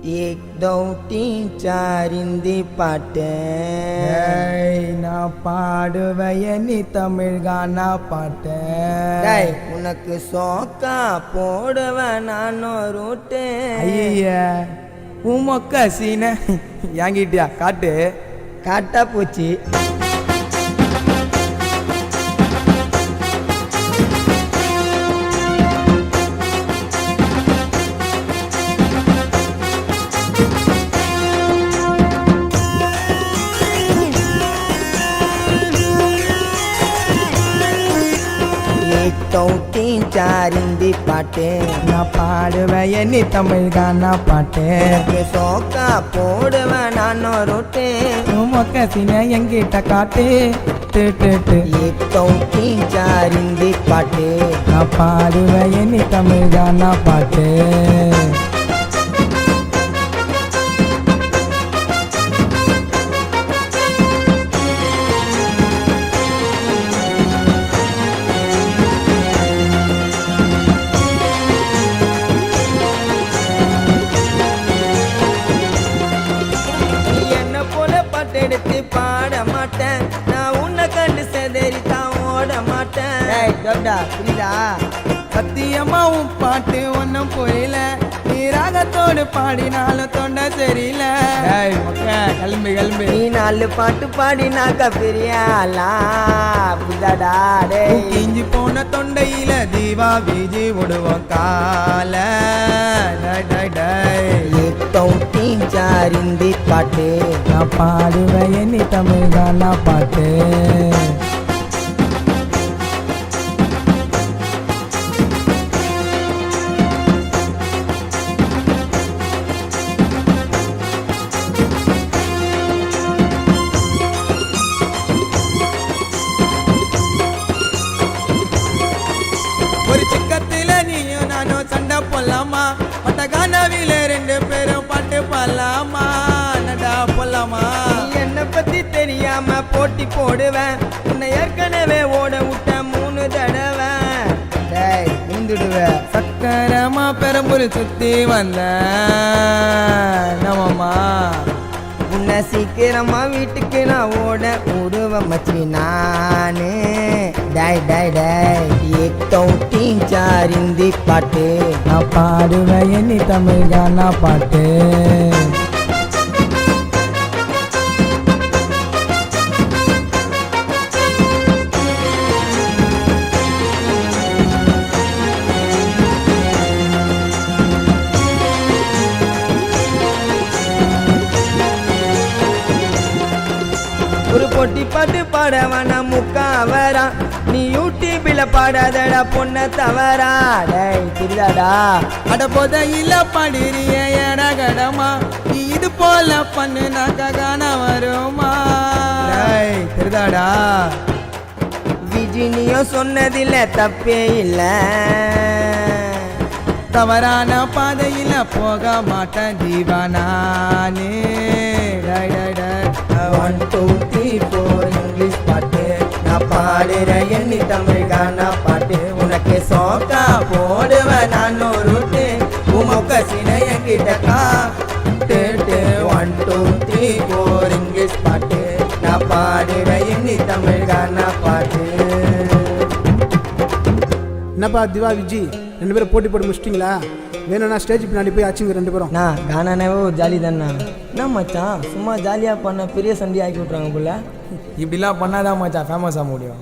एक दो तीन चार हिंदी पाटे நான் பாடுவேன் நீ தமிழ் கானா பாட்டு உனக்கு சோக்கா போடுவேன் நானோ ரூட்டு ஐயா உமொக்க சீன ஏங்கிட்டியா காட்டு காட்டா போச்சு दो तीन चार हिंदी पाटे நான் பாடுவேன் நீ தமிழ் கானா பாட்டு சோக்கா போடுவேன் நானோ ரூட்டு உமொக்க சீன எங்கிட்ட காட்டு एक दो तीन चार हिंदी पाटे நான் பாடுவேன் நீ தமிழ் கானா பாட்டு எடுத்து பாட மாட்டேன் நான் உன்னை கண்டு செதறி தான் ஓட மாட்டேன் புரியுதா சத்தியமா உன் பாட்டு ஒன்னும் புரியல நீ ராகத்தோடு பாடினாலும் தொண்டை சரியில்லை கிளம்பி கிளம்பி நீ நாலு பாட்டு பாடினாக்க பெரியாளா புரியாடா டே கிஞ்சி போன தொண்டையில தீபா வீஜி விடுவோம் கால तीन चार हिंदी पाटे நான் பாடுவேன் நீ தமிழ் கானா பாட்டு ஒரு சிக்கத்தில நீயும் நானும் சண்டை போடலாமா மட்டகானவில ரெண்டு பேரும் பாட்டு பாடலாமா நடா போலாமா என்னை பத்தி தெரியாம போட்டி போடுவேன் உன்னை ஏற்கனவே ஓட விட்ட 3 தடவை விழுந்துடுவேன் சக்கரமா பெரம்பூர் சுத்தி வந்த நம்மம்மா உன்னை சீக்கிரமா வீட்டுக்கு நான் ஓட விடுவேன் மச்சி நானு डाय डाय डाय एक दो तीन चार हिंदी पाटे நான் பாடுவேன் நீ தமிழ் கானா பாட்டு ஒரு பொட்டி பாட்டு பாட வேணா முக்கா வரா நீ யூடியூப்ல பாடாதடா பொண்ண தவறா டேய் தெரியாடா அட போதையில பாடுறிய எடகடமா நீ இது போல பண்ணு கான வருமா தெரியாடா விஜினியோ சொன்னதில்ல தப்பே இல்ல தவறான பாதையில போக மாட்டேன் ஜீவனானே 1 2 3 4 இங்கிலீஷ் பாட்டு நான் பாடுறேன் எண்ணி தமிழ் கானா பாட்டு உனக்கு சோக்கா போடுவேன் நான் ரூட்டு உமொக்க சீன என்கிட்ட காட்டு 1 2 3 4 இங்கிலீஷ் பாட்டு நான் பாடுறேன் எண்ணி தமிழ் கானா பாட்டு என்னப்பா திவா விஜி ரெண்டு பேரும் போட்டி போட்டு முடிச்சிட்டிங்களா வேணும்னா ஸ்டேஜ் பின்னாடி போய் ஆச்சுங்க ரெண்டு பேரும் நான் கானானவே ஒரு ஜாலி தானே என்ன மச்சான் சும்மா ஜாலியாக பண்ண பெரிய சண்டி ஆக்கி விட்றாங்க போல இப்படிலாம் பண்ணாதான் மச்சான் ஃபேமஸ் ஆக முடியும்